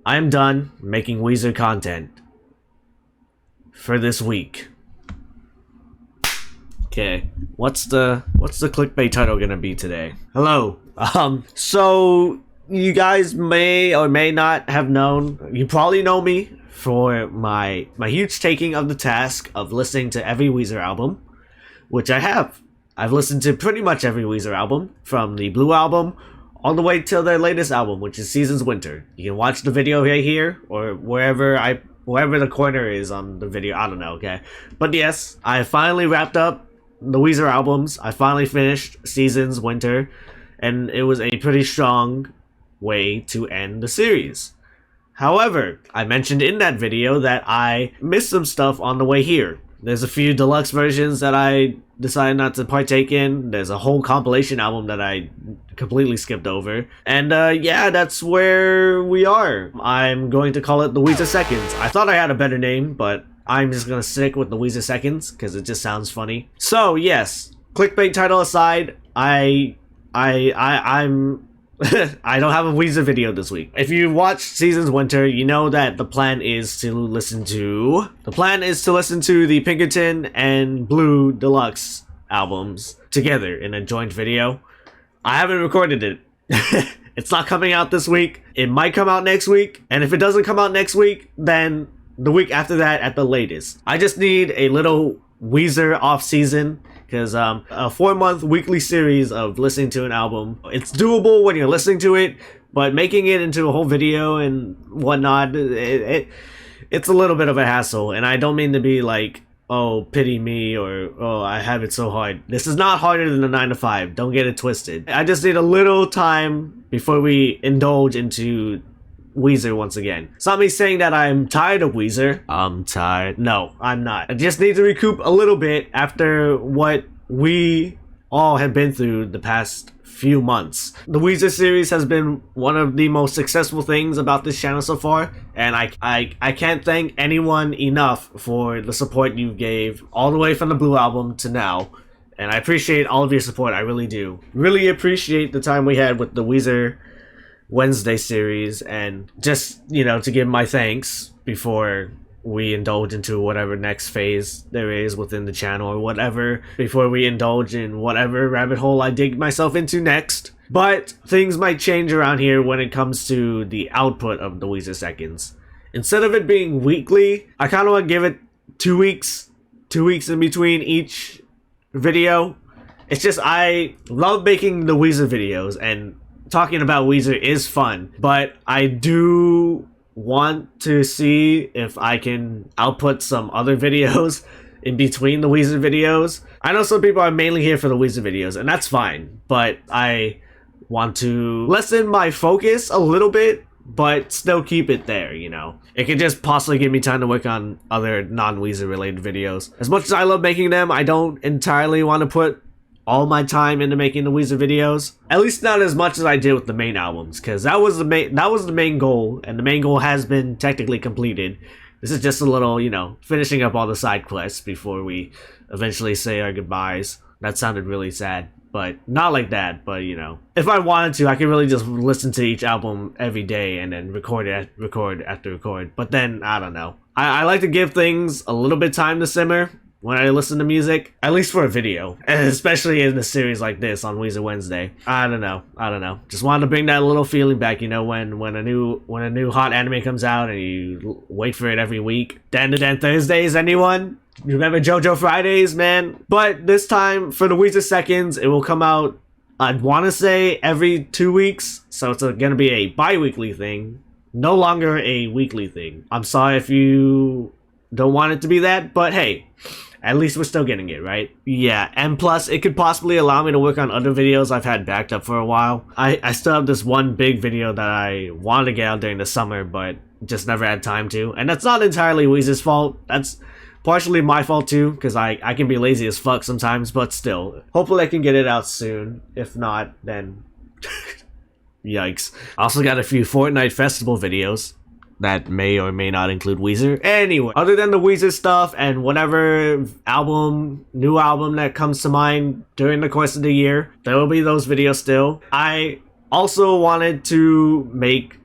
I am done making Weezer content for this week. Okay, what's the clickbait title gonna be today? Hello. So you guys may or may not have known. You probably know me for my huge taking of the task of listening to every Weezer album, which I have. I've listened to pretty much every Weezer album, from the Blue album all the way till their latest album, which is Seasons Winter. You can watch the video right here or wherever the corner is on the video. I don't know, okay? But yes, I finally wrapped up the Weezer albums. I finally finished Seasons Winter, and it was a pretty strong way to end the series. However, I mentioned in that video that I missed some stuff on the way here. There's a few deluxe versions that I decided not to partake in. There's a whole compilation album that I completely skipped over. And yeah, that's where we are. I'm going to call it the Weezer Seconds. I thought I had a better name, but I'm just gonna stick with the Weezer Seconds because it just sounds funny. So yes, clickbait title aside, I'm I don't have a Weezer video this week. If you watched Seasons Winter, you know that the plan is to listen to the Pinkerton and Blue Deluxe albums together in a joint video. I haven't recorded it. It's not coming out this week. It might come out next week, and if it doesn't come out next week, then the week after that at the latest. I just need a little Weezer off season, because a 4-month weekly series of listening to an album, it's doable when you're listening to it, but making it into a whole video and whatnot, it's a little bit of a hassle. And I don't mean to be like, oh, pity me, or oh, I have it so hard. This is not harder than a 9 to 5. Don't get it twisted. I just need a little time before we indulge into Weezer once again. It's not me saying that I'm tired of Weezer. I'm tired. No, I'm not. I just need to recoup a little bit after what we all have been through the past few months. The Weezer series has been one of the most successful things about this channel so far, and I can't thank anyone enough for the support you gave all the way from the Blue album to now. And I appreciate all of your support. I really do. Really appreciate the time we had with the Weezer Wednesday series, and just, you know, to give my thanks before we indulge into whatever next phase there is within the channel, or whatever, before we indulge in whatever rabbit hole I dig myself into next. But things might change around here when it comes to the output of the Weezer Seconds. Instead of it being weekly, I kind of want to give it 2 weeks in between each video. It's just, I love making the Weezer videos, and talking about Weezer is fun, but I do want to see if I can output some other videos in between the Weezer videos. I know some people are mainly here for the Weezer videos, and that's fine, but I want to lessen my focus a little bit, but still keep it there, you know. It could just possibly give me time to work on other non-Weezer related videos. As much as I love making them, I don't entirely want to put all my time into making the Weezer videos. At least not as much as I did with the main albums, because that was the main goal, and the main goal has been technically completed. This is just a little, you know, finishing up all the side quests before we eventually say our goodbyes. That sounded really sad, but not like that. But you know, if I wanted to, I could really just listen to each album every day and then record after record. But then I don't know. I like to give things a little bit time to simmer when I listen to music, at least for a video, and especially in a series like this on Weezer Wednesday. I don't know. Just wanted to bring that little feeling back, you know, when a new hot anime comes out and you wait for it every week. Dan Thursdays, anyone? You remember JoJo Fridays, man? But this time, for the Weezer Seconds, it will come out, I'd want to say, every 2 weeks, so it's gonna be a bi-weekly thing, no longer a weekly thing. I'm sorry if you don't want it to be that, but hey, at least we're still getting it, right? Yeah, and plus, it could possibly allow me to work on other videos I've had backed up for a while. I still have this one big video that I wanted to get out during the summer, but just never had time to. And that's not entirely Weezer's fault. That's partially my fault too, because I can be lazy as fuck sometimes, but still. Hopefully I can get it out soon. If not, then yikes. I also got a few Fortnite Festival videos that may or may not include Weezer. Anyway, other than the Weezer stuff and whatever new album that comes to mind during the course of the year, there will be those videos still. I also wanted to make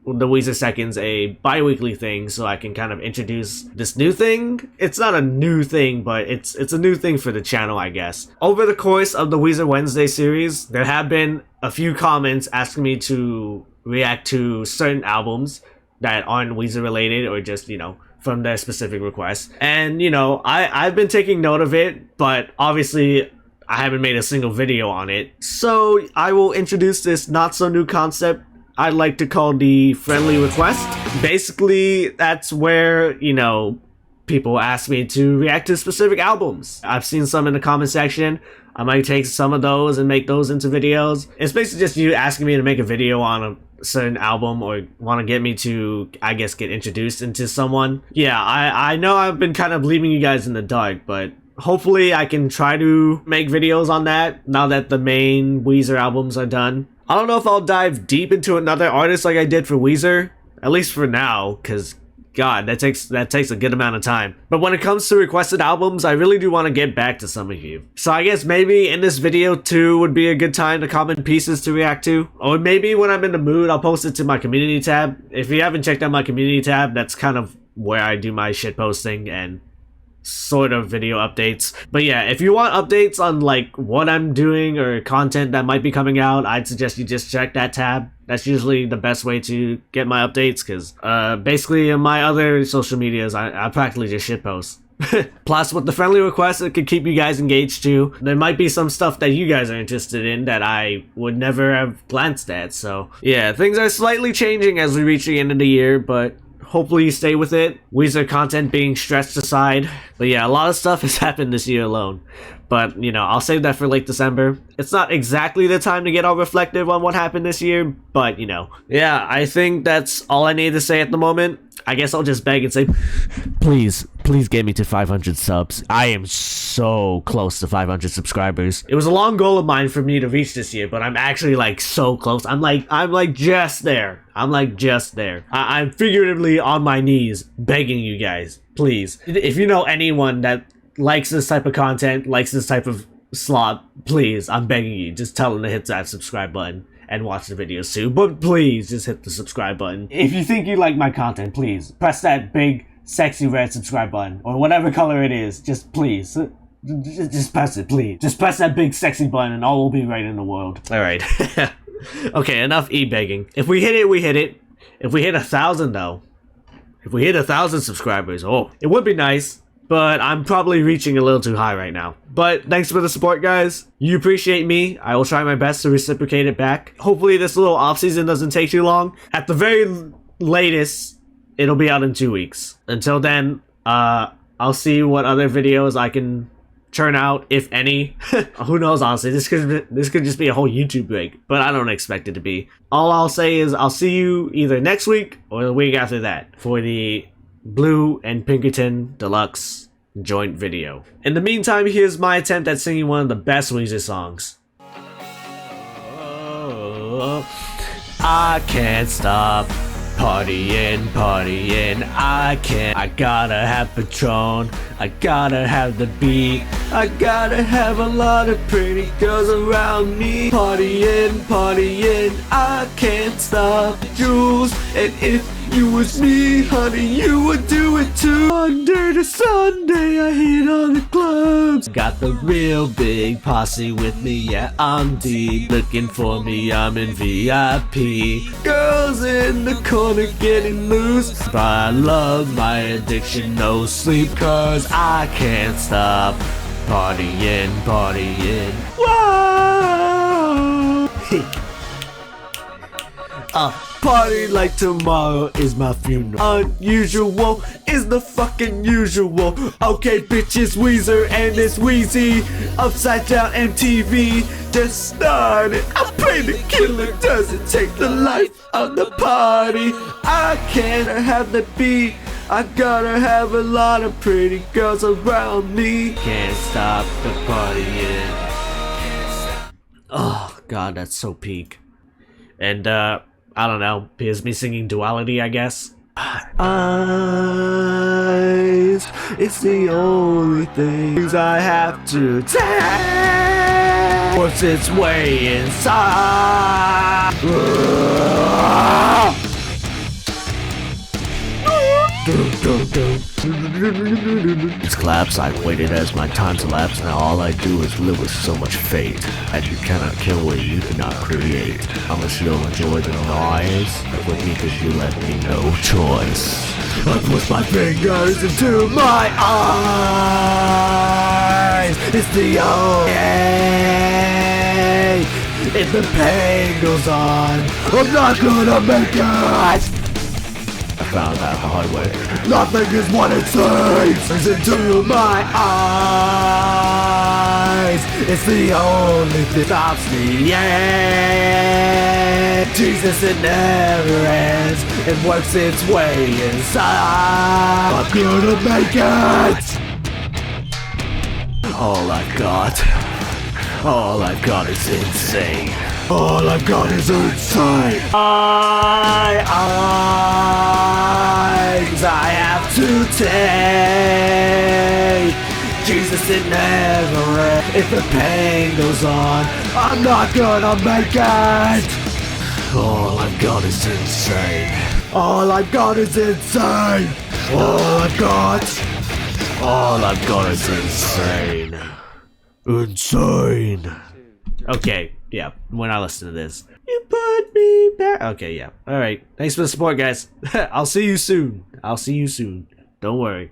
the Weezer Seconds a bi-weekly thing so I can kind of introduce this new thing. It's not a new thing, but it's a new thing for the channel, I guess. Over the course of the Weezer Wednesday series, there have been a few comments asking me to react to certain albums that aren't Weezer related or just, you know, from their specific requests. And, you know, I've been taking note of it, but obviously I haven't made a single video on it. So I will introduce this not so new concept I'd like to call the friendly request. Basically, that's where, you know, people ask me to react to specific albums. I've seen some in the comment section. I might take some of those and make those into videos. It's basically just you asking me to make a video on a certain album or want to get me to, I guess, get introduced into someone. Yeah, I know I've been kind of leaving you guys in the dark, but hopefully I can try to make videos on that now that the main Weezer albums are done. I don't know if I'll dive deep into another artist like I did for Weezer, at least for now, because God, that takes a good amount of time. But when it comes to requested albums, I really do want to get back to some of you. So I guess maybe in this video too would be a good time to comment pieces to react to. Or maybe when I'm in the mood, I'll post it to my community tab. If you haven't checked out my community tab, that's kind of where I do my shit posting and sort of video updates. But yeah, if you want updates on like what I'm doing or content that might be coming out, I'd suggest you just check that tab. That's usually the best way to get my updates, because basically in my other social medias I practically just shitpost. Plus with the friendly requests, it could keep you guys engaged too. There might be some stuff that you guys are interested in that I would never have glanced at. So yeah, things are slightly changing as we reach the end of the year, but hopefully you stay with it. Weezer content being stretched aside. But yeah, a lot of stuff has happened this year alone. But, you know, I'll save that for late December. It's not exactly the time to get all reflective on what happened this year, but, you know. Yeah, I think that's all I need to say at the moment. I guess I'll just beg and say, please get me to 500 subs. I am so close to 500 subscribers. It was a long goal of mine for me to reach this year, but I'm actually like so close. I'm like just there. I'm figuratively on my knees begging you guys, please. If you know anyone that likes this type of content, likes this type of slot, please, I'm begging you, just tell them to hit that subscribe button and watch the videos too. But please, just hit the subscribe button. If you think you like my content, please press that big sexy red subscribe button or whatever color it is. Just please, just press it, please. Just press that big sexy button and all will be right in the world. All right. Okay, enough e-begging. If we hit it, we hit it. If we hit 1,000 though, if we hit 1,000 subscribers, oh, it would be nice. But I'm probably reaching a little too high right now. But thanks for the support, guys. You appreciate me. I will try my best to reciprocate it back. Hopefully this little off season doesn't take too long. At the very latest, it'll be out in 2 weeks. Until then, I'll see what other videos I can churn out, if any. Who knows, honestly. This could just be a whole YouTube break, but I don't expect it to be. All I'll say is I'll see you either next week or the week after that for the Blue and Pinkerton Deluxe joint video. In the meantime, here's my attempt at singing one of the best Weezer songs. I can't stop partying, I gotta have Patron, I gotta have the beat, I gotta have a lot of pretty girls around me. Partying, I can't stop. Jules, and if you was me, honey, you would do it too. Monday to Sunday, I hit all the clubs. Got the real big posse with me, yeah, I'm deep. Looking for me, I'm in VIP. Girls in the corner getting loose, but I love my addiction, no sleep, cause I can't stop partying. Whoa! Party like tomorrow is my funeral. Unusual is the fucking usual. Okay, bitches, Weezer and it's Wheezy. Upside down MTV just started. I pray the killer doesn't take the life of the party. I can't have the beat, I gotta have a lot of pretty girls around me. Can't stop the partying. Oh god, that's so peak. And I don't know, here's me singing Duality, I guess. Eyes, it's the only things I have to take. Force its way inside. These claps I've waited as my time's elapsed. Now all I do is live with so much fate. And you cannot kill what you cannot create. Unless you'll enjoy the noise with me, cause you left me no choice. I push my fingers into my eyes. It's the only. If the pain goes on, I'm not gonna make it. I found out the hard way. Nothing is what it seems. It's into my eyes. It's the only thing that stops me. Yeah, Jesus, it never ends. It works its way inside. I'm gonna make it. All I've got is insane. All I've got is insane. I have to take. Jesus, it never ends. If the pain goes on, I'm not gonna make it. All I've got is insane. All I've got is insane. All I've got is insane. Insane. Okay, yeah, when I listen to this. You put me back. Okay, yeah. Alright. Thanks for the support, guys. I'll see you soon. Don't worry.